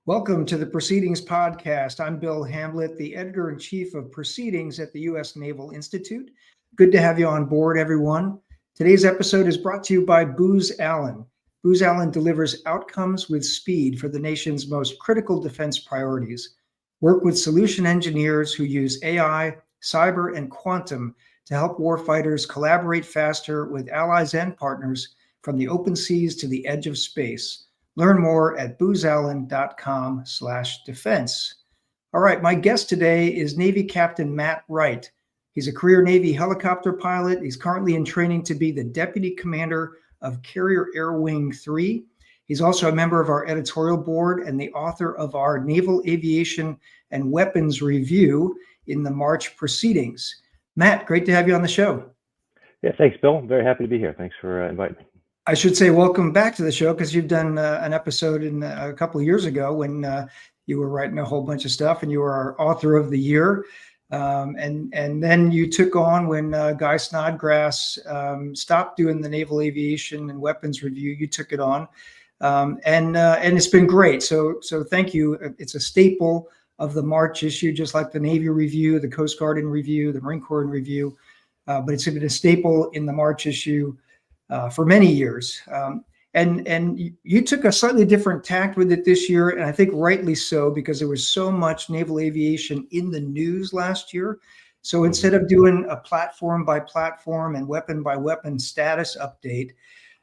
Welcome to the Proceedings podcast. I'm Bill Hamblet, the editor-in-chief of Proceedings at the U.S. Naval Institute. Good to have you on board, everyone. Today's episode is brought to you by Booz Allen. Booz Allen delivers outcomes with speed for the nation's most critical defense priorities. Work with solution engineers who use AI, cyber, and quantum to help warfighters collaborate faster with allies and partners from the open seas to the edge of space. Learn more at boozallen.com/defense. All right, my guest today is Navy Captain Matt Wright. He's a career Navy helicopter pilot. He's currently in training to be the Deputy Commander of Carrier Air Wing 3. He's also a member of our editorial board and the author of our Naval Aviation and Weapons Review in the March Proceedings. Matt, great to have you on the show. Yeah, thanks, Bill. Very happy to be here. Thanks for inviting me. I should say welcome back to the show because you've done an episode a couple of years ago when you were writing a whole bunch of stuff and you were our author of the year. And then you took on when Guy Snodgrass stopped doing the Naval Aviation and Weapons Review. You took it on, and it's been great. So thank you. It's a staple of the March issue, just like the Navy Review, the Coast Guard in Review, the Marine Corps in Review. But it's been a staple in the March issue for many years. And you took a slightly different tact with it this year, and I think rightly so, because there was so much naval aviation in the news last year. So instead of doing a platform by platform and weapon by weapon status update,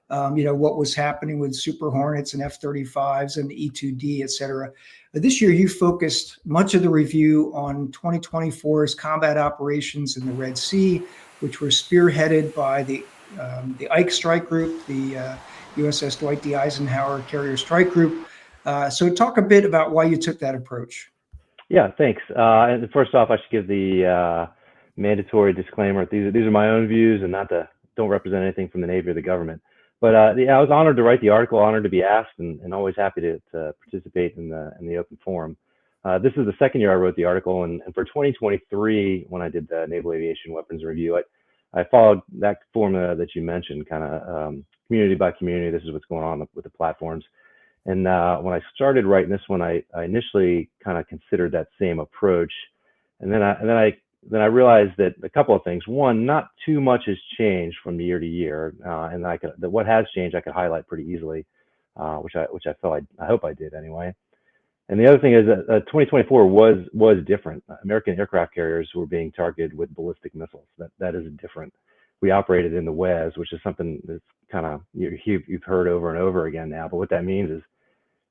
what was happening with Super Hornets and F-35s and the E-2D, et cetera. This year, you focused much of the review on 2024's combat operations in the Red Sea, which were spearheaded by the Ike Strike Group, the USS Dwight D. Eisenhower Carrier Strike Group. So talk a bit about why you took that approach. Yeah, thanks. And first off, I should give the mandatory disclaimer. These are my own views and don't represent anything from the Navy or the government. But I was honored to write the article, honored to be asked, and always happy to participate in the open forum. This is the second year I wrote the article, and for 2023, when I did the Naval Aviation Weapons Review, I followed that formula that you mentioned, kind of community by community. This is what's going on with the platforms. And when I started writing this one, I initially kind of considered that same approach, and then I realized that a couple of things. One, not too much has changed from year to year, and that what has changed I could highlight pretty easily, which I hope I did anyway. And the other thing is that 2024 was different. American aircraft carriers were being targeted with ballistic missiles. That is different. We operated in the WES, which is something that's kind of you've heard over and over again now. But what that means is,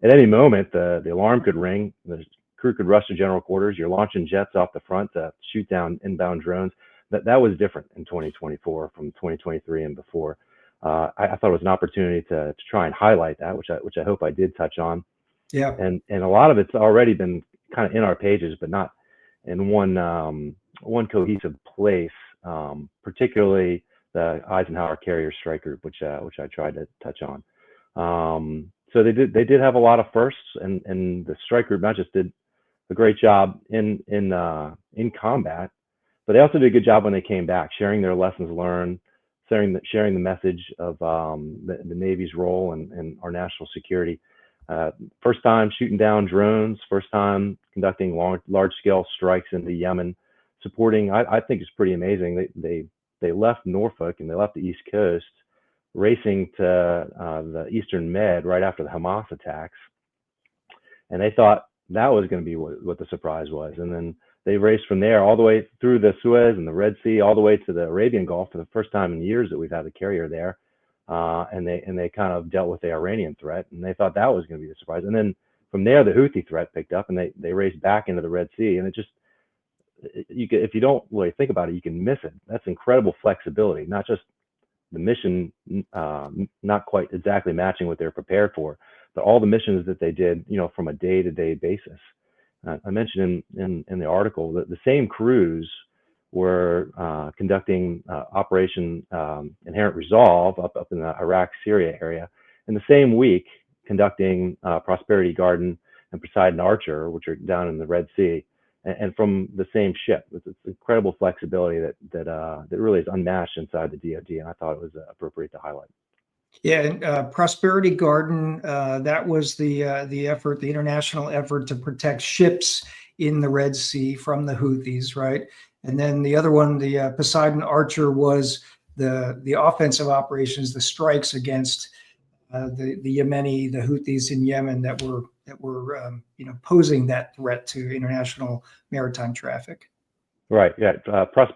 at any moment, the alarm could ring, the crew could rush to general quarters. You're launching jets off the front to shoot down inbound drones. That was different in 2024 from 2023 and before. I thought it was an opportunity to try and highlight that, which I hope I did touch on. Yeah, and a lot of it's already been kind of in our pages, but not in one cohesive place. Particularly the Eisenhower Carrier Strike Group, which I tried to touch on. So they did have a lot of firsts, and the Strike Group not just did a great job in combat, but they also did a good job when they came back, sharing their lessons learned, sharing the message of the Navy's role and our national security. First time shooting down drones, first time conducting large-scale strikes into Yemen, supporting, I think it's pretty amazing. They left Norfolk and they left the East Coast, racing to the Eastern Med right after the Hamas attacks. And they thought that was going to be what the surprise was. And then they raced from there all the way through the Suez and the Red Sea, all the way to the Arabian Gulf for the first time in years that we've had a carrier there. And they kind of dealt with the Iranian threat, and they thought that was going to be the surprise. And then from there, the Houthi threat picked up, and they raced back into the Red Sea. And if you don't really think about it, you can miss it. That's incredible flexibility, not just the mission not quite exactly matching what they're prepared for, but all the missions that they did, from a day-to-day basis. I mentioned in the article that the same crews were conducting Operation Inherent Resolve up in the Iraq-Syria area, in the same week conducting Prosperity Garden and Poseidon Archer, which are down in the Red Sea, and from the same ship. It's incredible flexibility that really is unmatched inside the DoD, and I thought it was appropriate to highlight. Yeah, and Prosperity Garden, that was the effort, the international effort to protect ships in the Red Sea from the Houthis, right? And then the other one, the Poseidon Archer, was the offensive operations, the strikes against the Yemeni, the Houthis in Yemen that were posing that threat to international maritime traffic. Right. Yeah.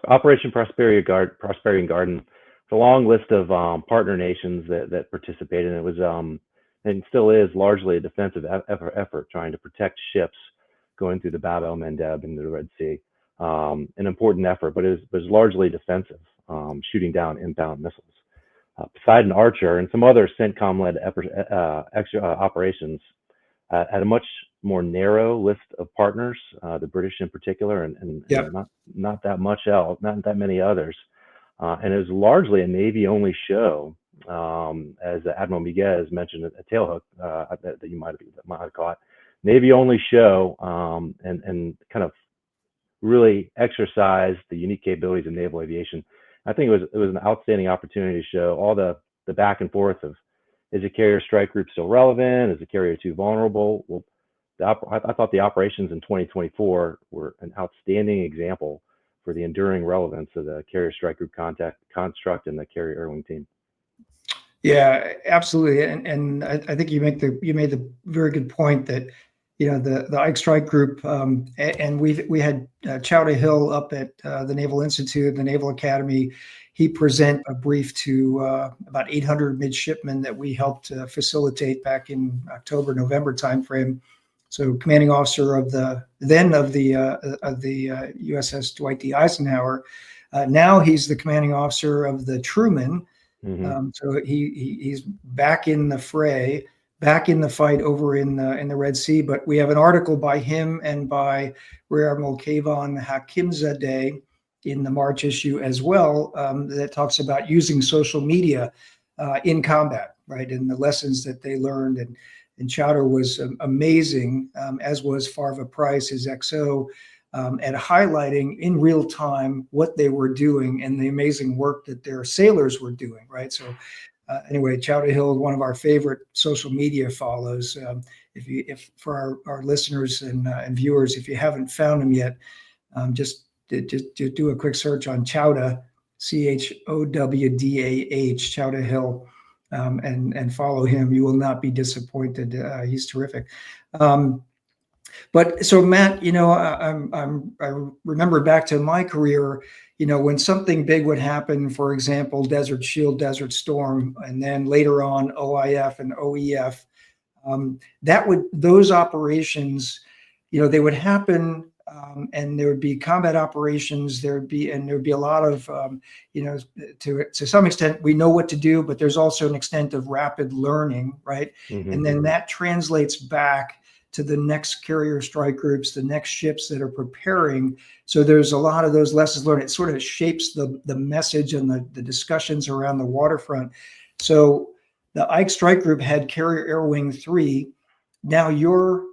Operation Prosperity Garden. It's a long list of partner nations that participated. And it was and still is largely a defensive effort trying to protect ships going through the Bab el Mandeb into the Red Sea. An important effort, but it was largely defensive, shooting down inbound missiles. Poseidon Archer and some other CENTCOM-led extra operations had a much more narrow list of partners, the British in particular, and Yep. not that much else, not that many others. And it was largely a Navy-only show, as Admiral Miguez mentioned at Tailhook, that you might have caught. Navy-only show, and kind of really exercised the unique capabilities of naval aviation. I think it was an outstanding opportunity to show all the back and forth of, is a carrier strike group still relevant? Is the carrier too vulnerable? Well, I thought the operations in 2024 were an outstanding example for the enduring relevance of the carrier strike group construct and the carrier air wing team. Yeah, absolutely. And I think you made the very good point that the Ike Strike Group, and we had Chowder Hill up at the Naval Institute, the Naval Academy. He present a brief to about 800 midshipmen that we helped facilitate back in October, November timeframe. So, commanding officer of the USS Dwight D. Eisenhower. Now he's the commanding officer of the Truman. So he's back in the fray, back in the fight over in the Red Sea. But we have an article by him and by Rear Admiral Kayvon Hakimzadeh in the March issue as well, that talks about using social media in combat, right? And the lessons that they learned. And Chowder was amazing, as was Farva Price, his XO, at highlighting in real time what they were doing and the amazing work that their sailors were doing, right? So anyway, Chowder Hill is one of our favorite social media follows. If for our listeners and viewers, if you haven't found him yet, just do a quick search on Chowder, Chowdah, Chowder Hill, and follow him. You will not be disappointed. He's terrific. But so Matt, I remember back to my career, when something big would happen, for example, Desert Shield, Desert Storm, and then later on OIF and OEF, those operations, they would happen, and there would be combat operations. There'd be a lot of, to some extent, we know what to do, but there's also an extent of rapid learning, right? Mm-hmm. And then that translates back to the next carrier strike groups, the next ships that are preparing. So there's a lot of those lessons learned. It sort of shapes the message and the discussions around the waterfront. So the Ike Strike Group had Carrier Air Wing 3. Now you're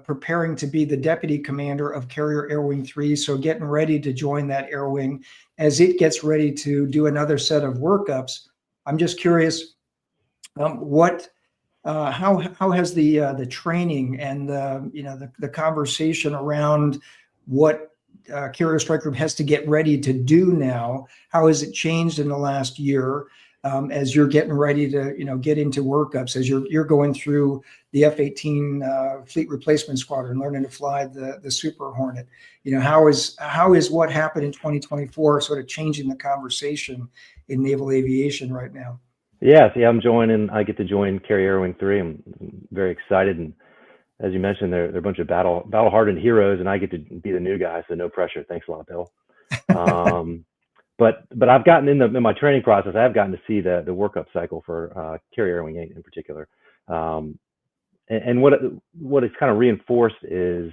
preparing to be the deputy commander of Carrier Air Wing 3. So getting ready to join that air wing as it gets ready to do another set of workups. I'm just curious, how has the training and the conversation around what Carrier Strike Group has to get ready to do now, how has it changed in the last year, as you're getting ready to get into workups, as you're going through the F-18 Fleet Replacement Squadron, learning to fly the Super Hornet? How is what happened in 2024 sort of changing the conversation in naval aviation right now? Yeah, I get to join Carrier Air Wing 3. I'm very excited, and as you mentioned, they're a bunch of battle hardened heroes, and I get to be the new guy, so no pressure. Thanks a lot, Bill. But I've gotten in my training process, I've gotten to see the workup cycle for Carrier Air Wing 8 in particular, and what it's kind of reinforced is,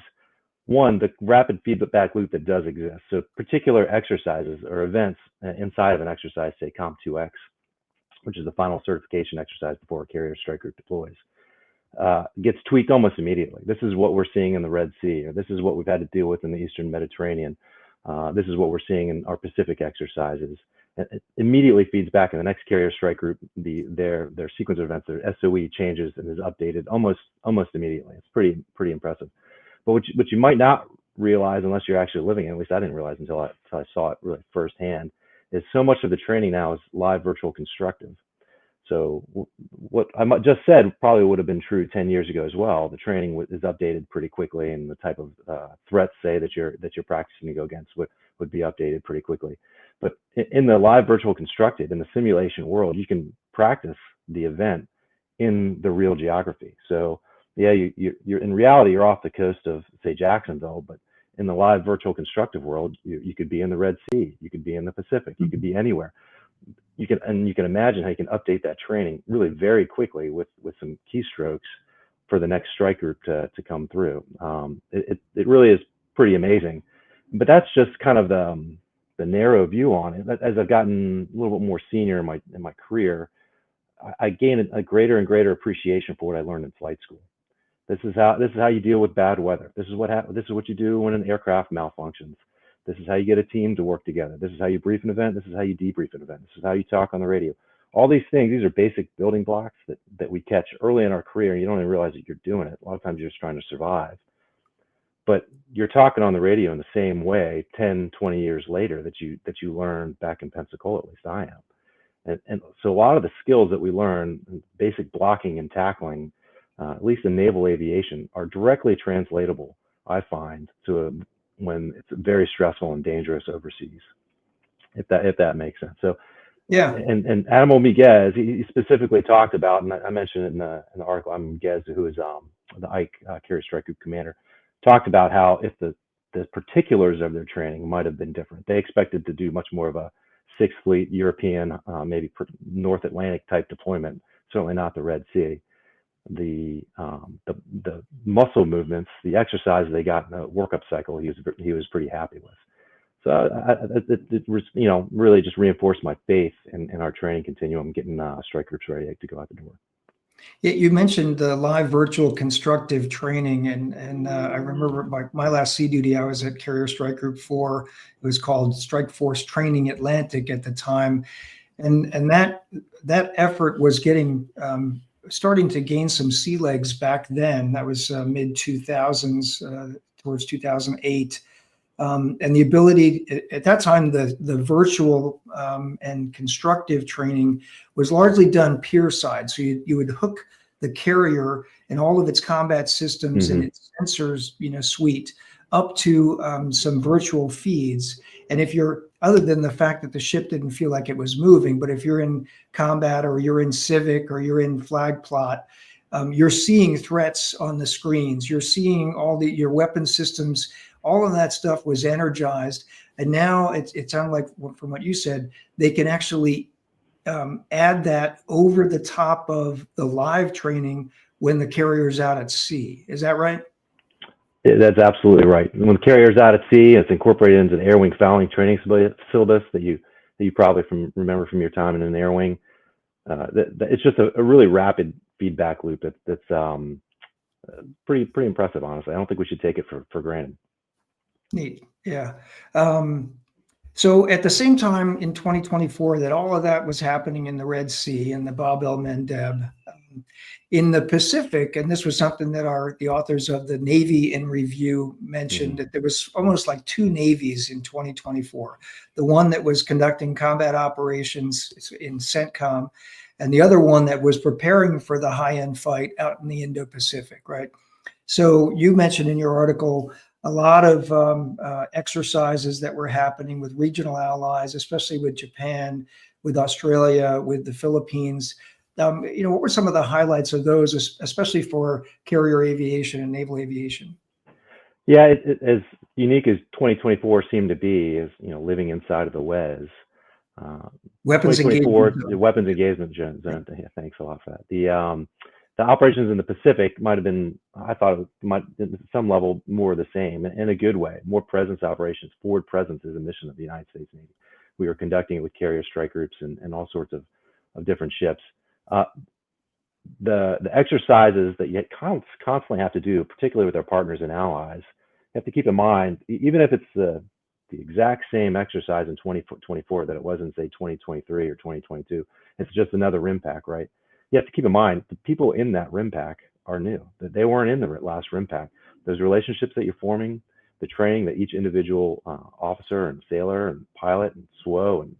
one, the rapid feedback loop that does exist. So particular exercises or events inside of an exercise, say COMP2X, which is the final certification exercise before a carrier strike group deploys, gets tweaked almost immediately. This is what we're seeing in the Red Sea, or this is what we've had to deal with in the Eastern Mediterranean. This is what we're seeing in our Pacific exercises. it immediately feeds back in the next carrier strike group. Their sequence of events, their SOE changes and is updated almost immediately. It's pretty impressive. But what you might not realize unless you're actually living it, at least I didn't realize until I saw it really firsthand, is so much of the training now is live virtual constructive. So what I just said probably would have been true 10 years ago as well. The training is updated pretty quickly, and the type of threats, say, that you're practicing to go against would be updated pretty quickly. But in the live virtual constructed, in the simulation world, you can practice the event in the real geography. So yeah, you're in reality, you're off the coast of, say, Jacksonville, but in the live virtual constructive world, you could be in the Red Sea, you could be in the Pacific, you could be anywhere. You can imagine how you can update that training really very quickly with some keystrokes for the next strike group to come through. It really is pretty amazing. But that's just kind of the narrow view on it. As I've gotten a little bit more senior in my career, I gain a greater and greater appreciation for what I learned in flight school. This is how you deal with bad weather. This is what you do when an aircraft malfunctions. This is how you get a team to work together. This is how you brief an event. This is how you debrief an event. This is how you talk on the radio. All these things, these are basic building blocks that we catch early in our career, and you don't even realize that you're doing it. A lot of times you're just trying to survive. But you're talking on the radio in the same way 10, 20 years later that you learned back in Pensacola, at least I am. And so a lot of the skills that we learn, basic blocking and tackling, at least in naval aviation, are directly translatable, I find, to when it's very stressful and dangerous overseas, if that makes sense. So yeah. And Admiral Miguez, he specifically talked about, and I mentioned it in the article. Miguez, who is the Ike Carrier Strike Group commander, talked about how if the particulars of their training might have been different. They expected to do much more of a Sixth Fleet European, maybe North Atlantic type deployment. Certainly not the Red Sea. The muscle movements, the exercise they got in the workup cycle, he was pretty happy with. So it was, really just reinforced my faith in our training continuum, getting strike groups ready to go out the door. Yeah, you mentioned the live virtual constructive training, and I remember my last sea duty, I was at Carrier Strike Group 4. It was called Strike Force Training Atlantic at the time, and that effort was getting starting to gain some sea legs back then. That was mid 2000s, towards 2008. And the ability at that time, the virtual and constructive training was largely done pier side. So you would hook the carrier and all of its combat systems and its sensors, suite up to some virtual feeds. And if you're, other than the fact that the ship didn't feel like it was moving, but if you're in combat or you're in civic or you're in flag plot, you're seeing threats on the screens. You're seeing all your weapon systems. All of that stuff was energized, and now it sounded like, from what you said, they can actually add that over the top of the live training when the carrier's out at sea. Is that right? That's absolutely right. When the carrier's out at sea, it's incorporated into the air wing fouling training syllabus that you probably remember from your time in an air wing. It's just a really rapid feedback loop that's pretty impressive, honestly. I don't think we should take it for granted. Neat. Yeah. So at the same time in 2024 that all of that was happening in the Red Sea and the Bab el-Mandeb, in the Pacific, and this was something that the authors of the Navy in Review mentioned, that there was almost like two navies in 2024. The one that was conducting combat operations in CENTCOM, and the other one that was preparing for the high-end fight out in the Indo-Pacific, right? So you mentioned in your article a lot of exercises that were happening with regional allies, especially with Japan, with Australia, with the Philippines. What were some of the highlights of those, especially for carrier aviation and naval aviation? Yeah, as unique as 2024 seemed to be, is living inside of the WES. Weapons engagement. The weapons engagement zone. Yeah, thanks a lot for that. The operations in the Pacific might have been, I thought it might, at some level, more of the same in a good way. More presence operations. Forward presence is a mission of the United States Navy. We were conducting it with carrier strike groups and all sorts of different ships. The exercises that you constantly have to do, particularly with our partners and allies, you have to keep in mind, even if it's the exact same exercise in 2024 that it was in, say, 2023 or 2022. It's just another RIM pack, right? You have to keep in mind the people in that RIM pack are new, that they weren't in the last RIM pack. Those relationships that you're forming, the training that each individual officer and sailor and pilot and SWO and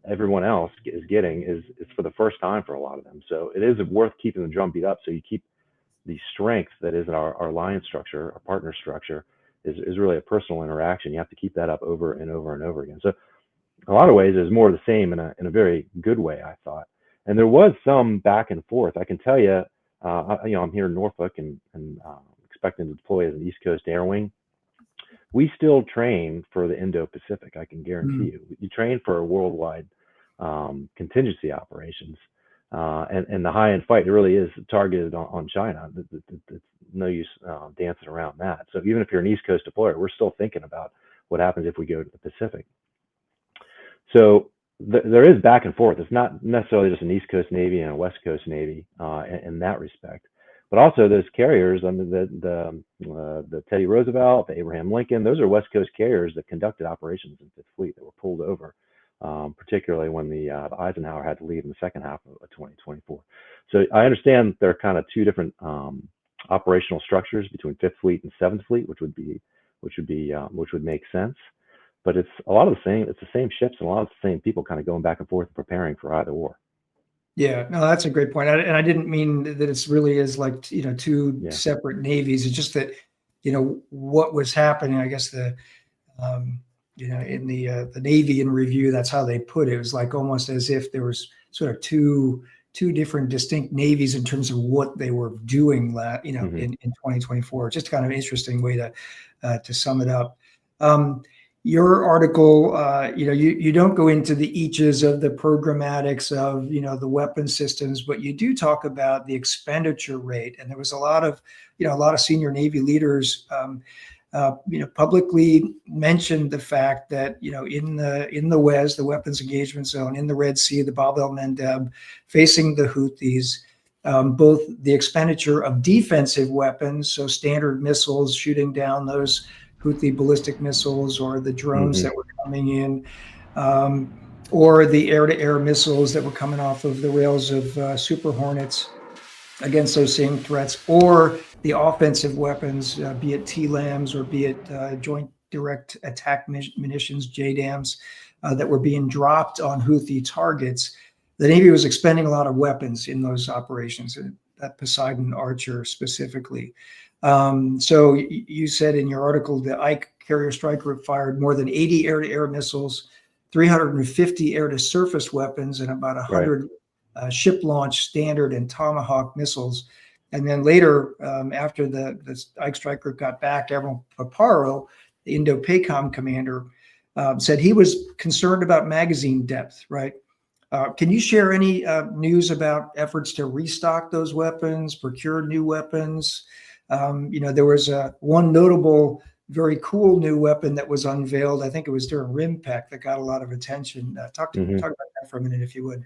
everyone else is getting is for the first time for a lot of them. So it is worth keeping the drumbeat up, so you keep the strength that is in our alliance structure, our partner structure, is really a personal interaction. You have to keep that up over and over and over again. So in a lot of ways, it's more of the same in a very good way, I thought. And there was some back and forth. I can tell you, I'm here in Norfolk and expecting to deploy as an East Coast Air Wing. We still train for the Indo-Pacific, I can guarantee you. You train for a worldwide contingency operations. And the high-end fight, it really is targeted on China. It's no use dancing around that. So even if you're an East Coast deployer, we're still thinking about what happens if we go to the Pacific. So there is back and forth. It's not necessarily just an East Coast Navy and a West Coast Navy in that respect, but also those carriers under the Teddy Roosevelt, the Abraham Lincoln. Those are West Coast carriers that conducted operations in Fifth Fleet that were pulled over, particularly when the Eisenhower had to leave in the second half of 2024. So I understand there are kind of two different operational structures between Fifth Fleet and Seventh Fleet, which would make sense. But it's a lot of the same. It's the same ships and a lot of the same people kind of going back and forth and preparing for either war. Yeah, no, that's a great point. And I didn't mean that it's really is like, two separate navies. It's just that, what was happening, I guess in the Navy in review, that's how they put it. It was like almost as if there was sort of two different distinct navies in terms of what they were doing, in 2024. Just kind of an interesting way to sum it up. Your article, you don't go into the eaches of the programmatics of, the weapon systems, but you do talk about the expenditure rate. And there was a lot of senior Navy leaders, publicly mentioned the fact that, in the WEZ, the weapons engagement zone, in the Red Sea, the Bab el-Mandeb, facing the Houthis, both the expenditure of defensive weapons, so standard missiles shooting down those Houthi ballistic missiles or the drones that were coming in, or the air-to-air missiles that were coming off of the rails of Super Hornets against those same threats, or the offensive weapons, be it TLAMs or be it Joint Direct Attack Munitions, JDAMs, that were being dropped on Houthi targets. The Navy was expending a lot of weapons in those operations, that Poseidon Archer specifically. So you said in your article, the Ike Carrier Strike Group fired more than 80 air-to-air missiles, 350 air-to-surface weapons, and about 100 ship-launched Standard and Tomahawk missiles. And then later, after the Ike Strike Group got back, Admiral Paparo, the Indo-PACOM commander, said he was concerned about magazine depth, right? Can you share any news about efforts to restock those weapons, procure new weapons? There was one notable, very cool new weapon that was unveiled. I think it was during RIMPAC that got a lot of attention. Talk about that for a minute, if you would.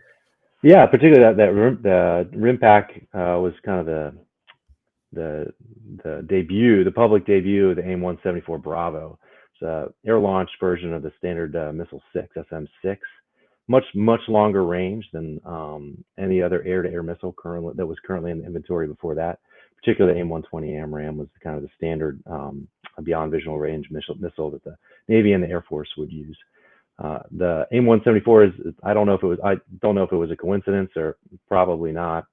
Yeah, particularly the RIMPAC was kind of the debut, the public debut of the AIM-174 Bravo. It's an air-launched version of the Standard Missile 6, SM-6. Much longer range than any other air-to-air missile that was currently in the inventory before that. Particularly the AIM-120 AMRAAM was kind of the standard beyond visual range missile that the Navy and the Air Force would use. The AIM-174 is I don't know if it was a coincidence or probably not.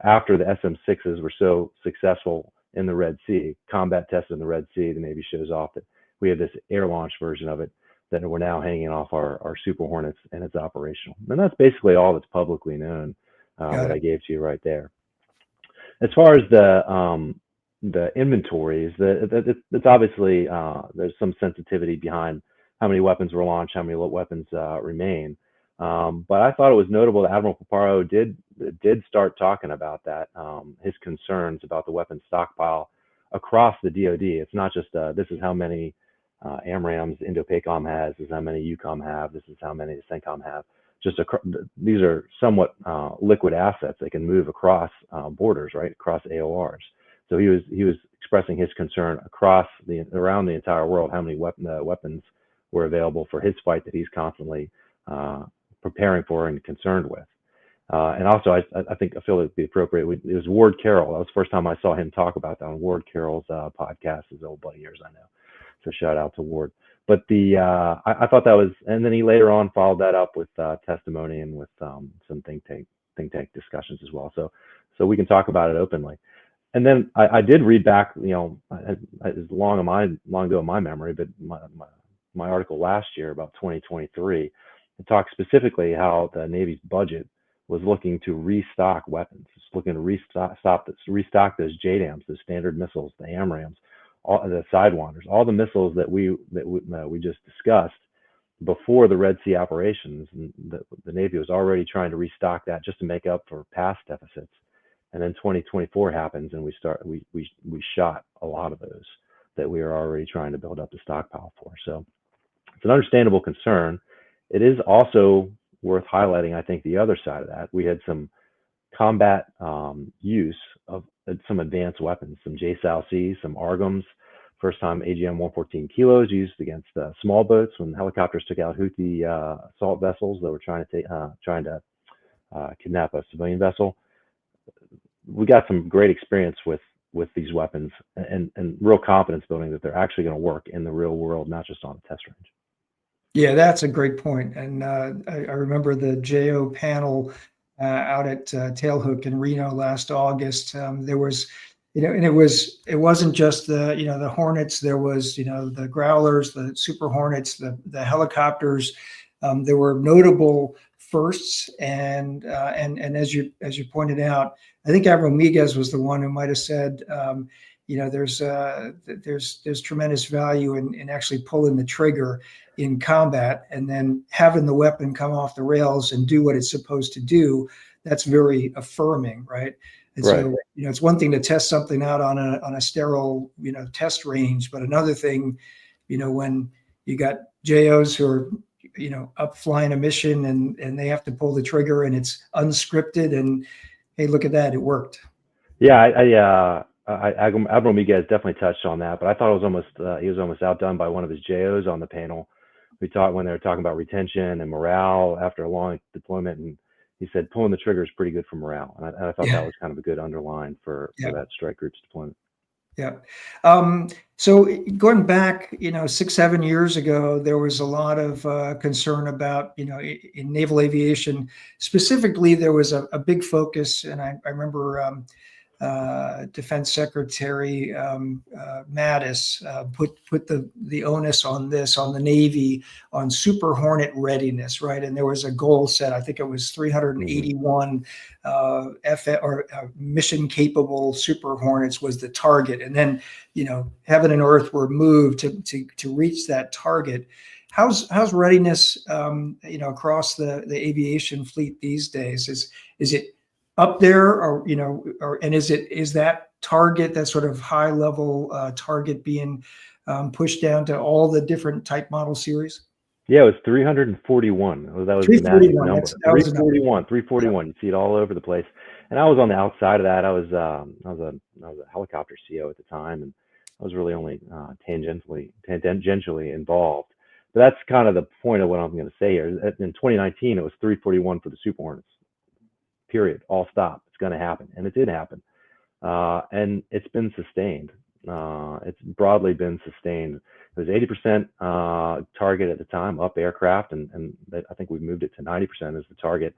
After the SM-6s were so successful in the Red Sea, combat tested in the Red Sea, the Navy shows off that we have this air-launched version of it that we're now hanging off our Super Hornets, and it's operational. And that's basically all that's publicly known, what I gave to you right there. As far as the inventories, it's obviously there's some sensitivity behind how many weapons were launched, how many weapons remain. But I thought it was notable that Admiral Paparo did start talking about that, his concerns about the weapons stockpile across the DoD. It's not just this is how many AMRAAMs Indo-PACOM has, this is how many UCOM have, this is how many the CENTCOM have. These are somewhat liquid assets that can move across borders, right, across AORs. So he was expressing his concern around the entire world, how many weapons were available for his fight that he's constantly preparing for and concerned with. And also, I think I feel it'd be appropriate. It was Ward Carroll. That was the first time I saw him talk about that on Ward Carroll's podcast, his old buddy years I know. So shout out to Ward. But I thought that was, and then he later on followed that up with testimony and with some think tank discussions as well. So we can talk about it openly. And then I did read back, as long ago in my memory, but my article last year about 2023, it talked specifically how the Navy's budget was looking to restock weapons. It's looking to restock those JDAMs, the standard missiles, the AMRAAMs, all the Sidewinders, all the missiles that we just discussed before the Red Sea operations. And the Navy was already trying to restock that just to make up for past deficits. And then 2024 happens, and we shot a lot of those that we were already trying to build up the stockpile for. So it's an understandable concern. It is also worth highlighting, I think, the other side of that. We had some combat use of some advanced weapons, some JSOW-C, some ARGMs. First time AGM-114 kilos used against small boats when helicopters took out Houthi assault vessels that were trying to kidnap a civilian vessel. We got some great experience with these weapons and real confidence building that they're actually going to work in the real world, not just on a test range. Yeah, that's a great point. And I remember the JO panel out at Tailhook in Reno last August. There was, and it wasn't just the Hornets. There was, the Growlers, the Super Hornets, the helicopters. There were notable firsts, and as you pointed out, I think Admiral Miguez was the one who might have said, there's tremendous value in actually pulling the trigger in combat and then having the weapon come off the rails and do what it's supposed to do. That's very affirming, right? And right. So, it's one thing to test something out on a sterile, test range, but another thing, when you got JOs who are, up flying a mission and they have to pull the trigger and it's unscripted and, hey, look at that, it worked. Yeah, Admiral Miguez definitely touched on that, but I thought he was almost outdone by one of his JOs on the panel. We talked when they were talking about retention and morale after a long deployment, and he said pulling the trigger is pretty good for morale, and I thought that was kind of a good underline for that strike group's deployment. Yeah. So going back, 6-7 years ago, there was a lot of concern about, in naval aviation specifically, there was a big focus, and I remember Defense Secretary Mattis put the onus on the Navy on Super Hornet readiness, right? And there was a goal set. I think it was 381 mission capable Super Hornets was the target, and then heaven and earth were moved to reach that target. How's readiness across the aviation fleet these days? Is it up there, or is that target, that sort of high level target, being pushed down to all the different type model series? Yeah, it was 341. That was the magic number. 341. You see it all over the place. And I was on the outside of that. I was a helicopter CO at the time, and I was really only tangentially involved. But that's kind of the point of what I'm going to say here. In 2019, it was 341 for the Super Hornets. Period. All stop. It's going to happen, and it did happen, and it's been sustained. It's broadly been sustained. It was 80% target at the time, up aircraft, and I think we've moved it to 90% as the target.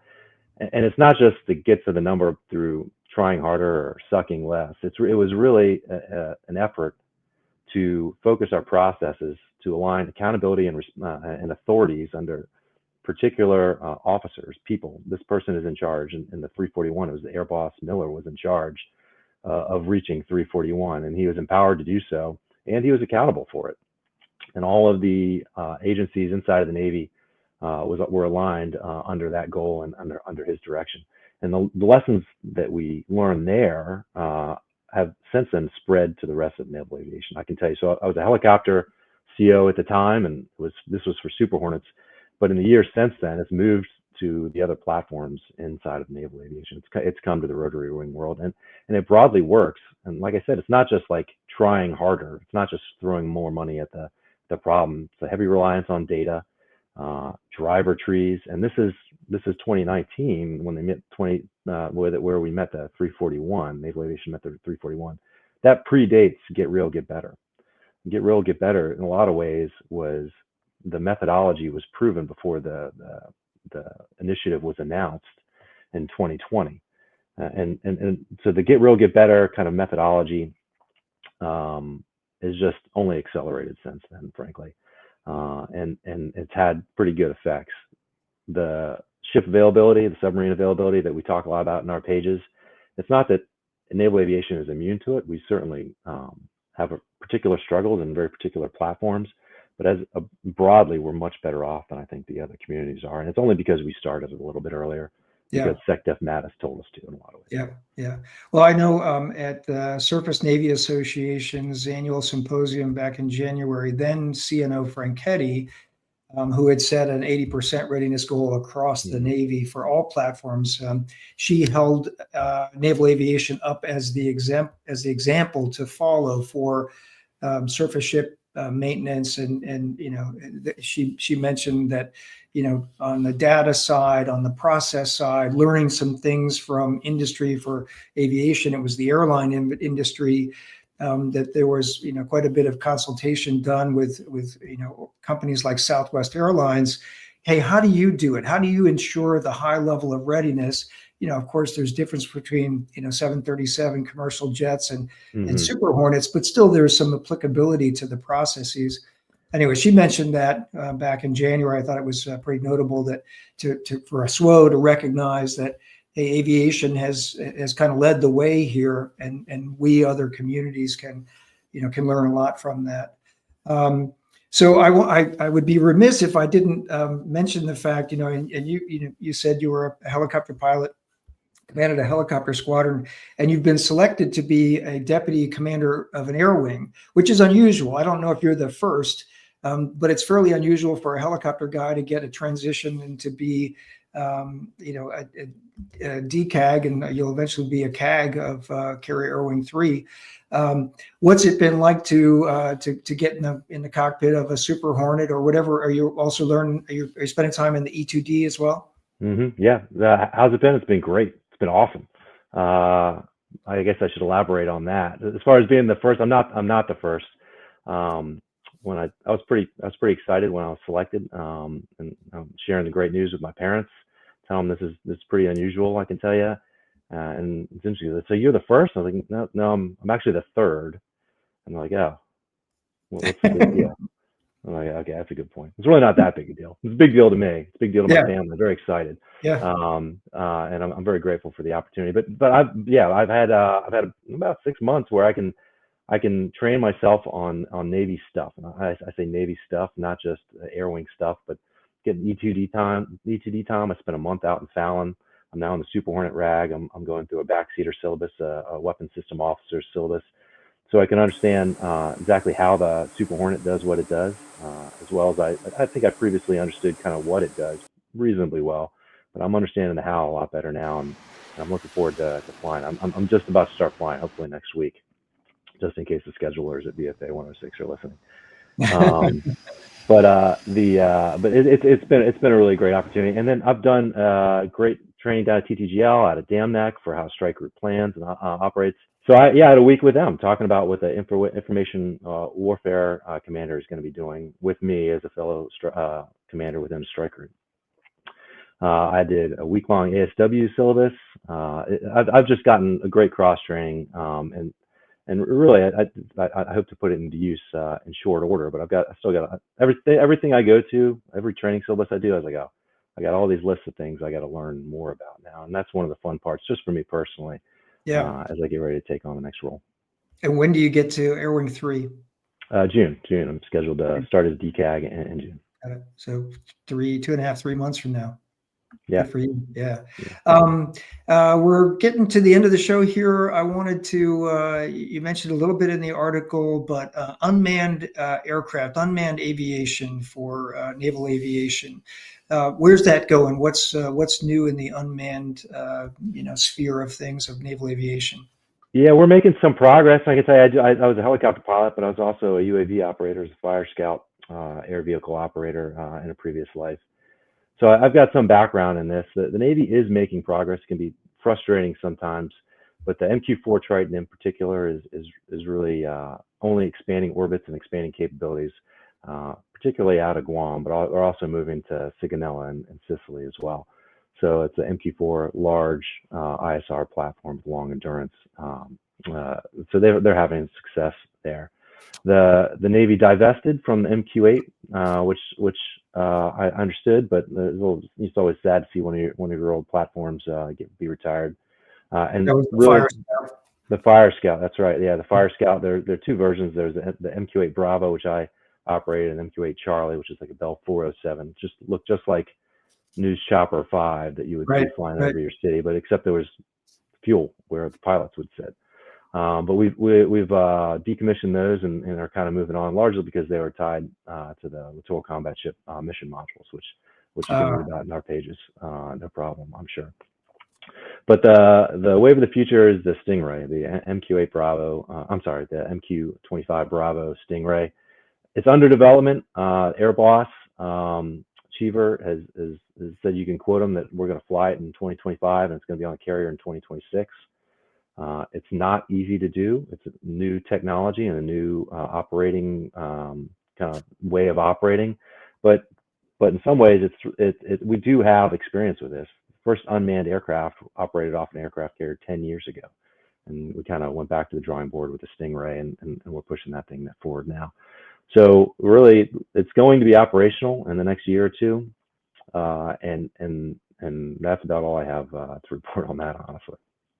And it's not just to get to the number through trying harder or sucking less. It was really an effort to focus our processes to align accountability and authorities under particular officers, people. This person is in charge, and in the 341, it was the Air Boss Miller was in charge of reaching 341, and he was empowered to do so, and he was accountable for it. And all of the agencies inside of the Navy were aligned under that goal and under his direction. And the lessons that we learned there have since then spread to the rest of naval aviation. I can tell you. So I was a helicopter CO at the time, and this was for Super Hornets. But in the years since then, it's moved to the other platforms inside of naval aviation. It's come to the rotary wing world, and it broadly works. And like I said, it's not just like trying harder. It's not just throwing more money at the the problem. It's a heavy reliance on data, driver trees, and this is 2019 when they met where we met the 341. Naval Aviation met the 341. That predates Get Real, Get Better. Get Real, Get Better in a lot of ways was the methodology was proven before the initiative was announced in 2020, and so the Get Real, Get Better kind of methodology is just only accelerated since then, frankly, and it's had pretty good effects. The ship availability, the submarine availability that we talk a lot about in our pages, it's not that naval aviation is immune to it. We certainly have a particular struggles in very particular platforms, but as broadly, we're much better off than I think the other communities are. And it's only because we started a little bit earlier, because SecDef Matt has told us to in a lot of ways. Yeah. Well, I know at the Surface Navy Association's annual symposium back in January, then CNO Franchetti, who had set an 80% readiness goal across the Navy for all platforms, she held naval aviation up as the example to follow for surface ship maintenance, and she mentioned that on the data side, on the process side, learning some things from industry. For aviation, it was the airline industry. That there was quite a bit of consultation done with companies like Southwest Airlines. Hey, how do you do it? How do you ensure the high level of readiness? Of course, there's difference between 737 commercial jets and Super Hornets, but still there's some applicability to the processes. Anyway, she mentioned that back in January. I thought it was pretty notable that for a SWO to recognize that aviation has kind of led the way here, and we other communities can learn a lot from that. So I would be remiss if I didn't mention the fact, and you said you were a helicopter pilot, commanded a helicopter squadron, and you've been selected to be a deputy commander of an air wing, which is unusual. I don't know if you're the first, but it's fairly unusual for a helicopter guy to get a transition and to be a DCAG, and you'll eventually be a CAG of Carrier Air Wing 3. What's it been like to get in the cockpit of a Super Hornet or whatever? Are you also learning? Are you spending time in the E2D as well? Yeah. How's it been? It's been great. It's been awesome. I guess I should elaborate on that. As far as being the first, I'm not the first. When I was pretty excited when I was selected, and sharing the great news with my parents. Tell them this is pretty unusual, I can tell you. And it's interesting. So you're the first? I was like, no, I'm actually the third. And they're like, oh, well, what's the big deal? I'm like, okay, that's a good point. It's really not that big a deal. It's a big deal to me. It's a big deal to my family. I'm very excited. And I'm very grateful for the opportunity. But I've had about 6 months where I can train myself on Navy stuff. And I say Navy stuff, not just air wing stuff, but getting E2D time. I spent a month out in Fallon. I'm now in the Super Hornet RAG. I'm going through a backseater syllabus, a weapons system officer syllabus, so I can understand exactly how the Super Hornet does what it does, as well as I think I previously understood kind of what it does reasonably well, but I'm understanding the how a lot better now, and I'm looking forward to flying. I'm just about to start flying, hopefully next week, just in case the schedulers at VFA 106 are listening. But it's been a really great opportunity. And then I've done great training down at TTGL, out of DAMNAC, for how strike group plans and operates. So I had a week with them talking about what the information warfare commander is going to be doing with me as a fellow commander within strike group. I did a week-long ASW syllabus. I've just gotten a great cross training, and really, I hope to put it into use in short order. But I still got everything I go to, every training syllabus I do. I was like, oh, I got all these lists of things I got to learn more about now, and that's one of the fun parts, just for me personally. As I get ready to take on the next role. And when do you get to Air Wing 3? June. I'm scheduled to start as DCAG in June. Got it. So 2.5, 3 months from now. Yeah. Good for you. Yeah. We're getting to the end of the show here. I wanted to, you mentioned a little bit in the article, but unmanned aircraft, unmanned aviation for naval aviation. Where's that going? What's new in the unmanned, sphere of things of naval aviation? Yeah, we're making some progress. I can tell you, I was a helicopter pilot, but I was also a UAV operator as a fire scout. air vehicle operator in a previous life. So I've got some background in this. The Navy is making progress. It can be frustrating sometimes, but the MQ-4 Triton in particular is really only expanding orbits and expanding capabilities, particularly out of Guam, but we're also moving to Sigonella and Sicily as well. So it's an MQ-4 large ISR platform with long endurance. So they're having success there. The Navy divested from the MQ-8, which I understood, but it's always sad to see one of your old platforms be retired. And That was the really, Fire Scout. the Fire Scout, that's right. Yeah, the Fire Scout. There are two versions. There's the MQ-8 Bravo, which I operated, and MQ-8 Charlie, which is like a Bell 407. Looked just like News Chopper 5 that you would see flying over your city, but except there was fuel where the pilots would sit. But we've decommissioned those and are kind of moving on, largely because they were tied to the Littoral Combat Ship mission modules, which you can read about in our pages. No problem, I'm sure. But the wave of the future is the Stingray, the MQ-8 Bravo. I'm sorry, the MQ-25 Bravo Stingray. It's under development. Air Boss Cheever has said you can quote them that we're going to fly it in 2025 and it's going to be on the carrier in 2026. It's not easy to do. It's a new technology and a new operating kind of way of operating, but in some ways we do have experience with this. First unmanned aircraft operated off an aircraft carrier 10 years ago, and we kind of went back to the drawing board with the Stingray, and we're pushing that thing forward now. So really, it's going to be operational in the next year or two, and that's about all I have to report on that, honestly.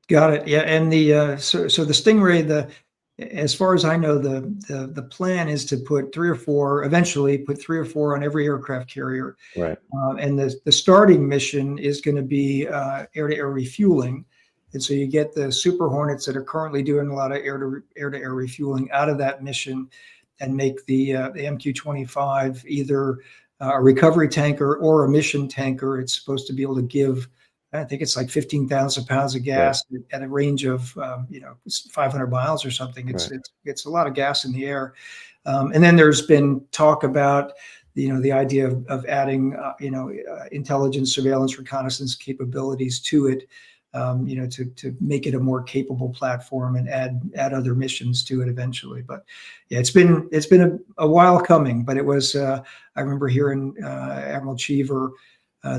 Got it. Yeah, and the so the Stingray, as far as I know, the plan is to put eventually put three or four on every aircraft carrier. Right. And the starting mission is going to be air-to-air refueling, and so you get the Super Hornets that are currently doing a lot of air-to-air refueling out of that mission, and make the MQ-25 either a recovery tanker or a mission tanker. It's supposed to be able to give, I think it's like 15,000 pounds of gas at a range of 500 miles or something. It's a lot of gas in the air. And then there's been talk about the idea of adding intelligence, surveillance, reconnaissance capabilities to it, to make it a more capable platform and add other missions to it eventually. But yeah, it's been a while coming. But it was I remember hearing Admiral Cheever,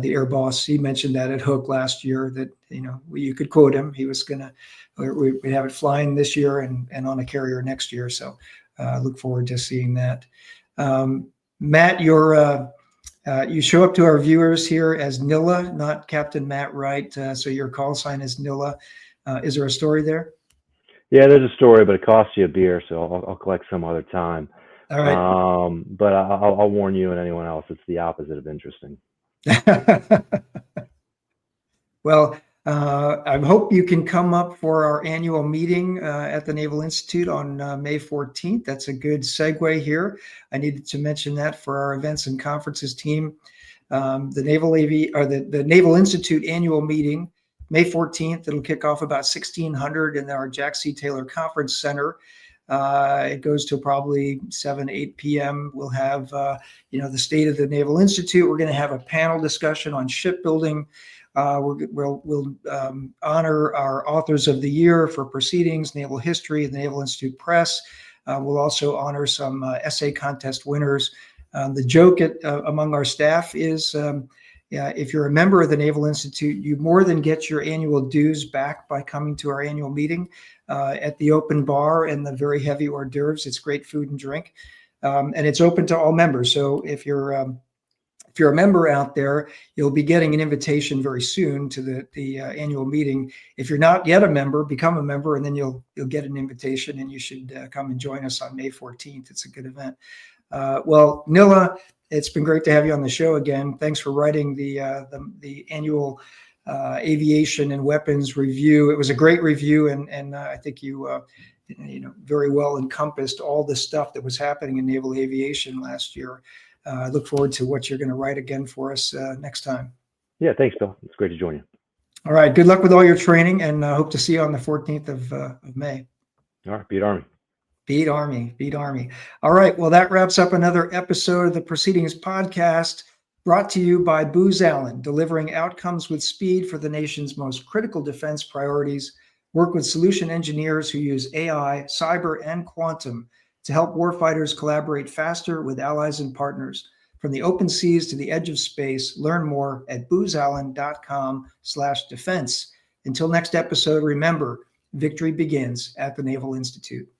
the Air Boss, he mentioned that at Hook last year that you could quote him. He was we have it flying this year and on a carrier next year. So look forward to seeing that. Matt, you show up to our viewers here as Nilla, not Captain Matt Wright. So your call sign is Nilla. Is there a story there? Yeah, there's a story, but it costs you a beer, so I'll collect some other time. All right. But I'll warn you and anyone else, it's the opposite of interesting. Well, I hope you can come up for our annual meeting at the Naval Institute on May 14th. That's a good segue here. I needed to mention that for our events and conferences team. The Naval Institute annual meeting, May 14th. It'll kick off about 1600 in our Jack C. Taylor Conference Center. It goes to probably 8 p.m. We'll have, the state of the Naval Institute. We're going to have a panel discussion on shipbuilding. We'll honor our authors of the year for Proceedings, Naval History, and the Naval Institute Press. We'll also honor some essay contest winners. The joke among our staff is, if you're a member of the Naval Institute, you more than get your annual dues back by coming to our annual meeting at the open bar and the very heavy hors d'oeuvres. It's great food and drink, and it's open to all members. So if you're a member out there, you'll be getting an invitation very soon to the annual meeting. If you're not yet a member, become a member, and then you'll get an invitation, and you should come and join us on May 14th. It's a good event. Well, Nilla, it's been great to have you on the show again. Thanks for writing the annual aviation and weapons review. It was a great review, and I think you very well encompassed all the stuff that was happening in naval aviation last year. I look forward to what you're going to write again for us next time. Yeah, thanks, Bill. It's great to join you. All right. Good luck with all your training, and hope to see you on the 14th of May. All right. Beat Army. Beat Army, beat Army. All right. Well, that wraps up another episode of the Proceedings podcast, brought to you by Booz Allen, delivering outcomes with speed for the nation's most critical defense priorities. Work with solution engineers who use AI, cyber, and quantum to help warfighters collaborate faster with allies and partners. From the open seas to the edge of space, learn more at boozallen.com/defense. Until next episode, remember, victory begins at the Naval Institute.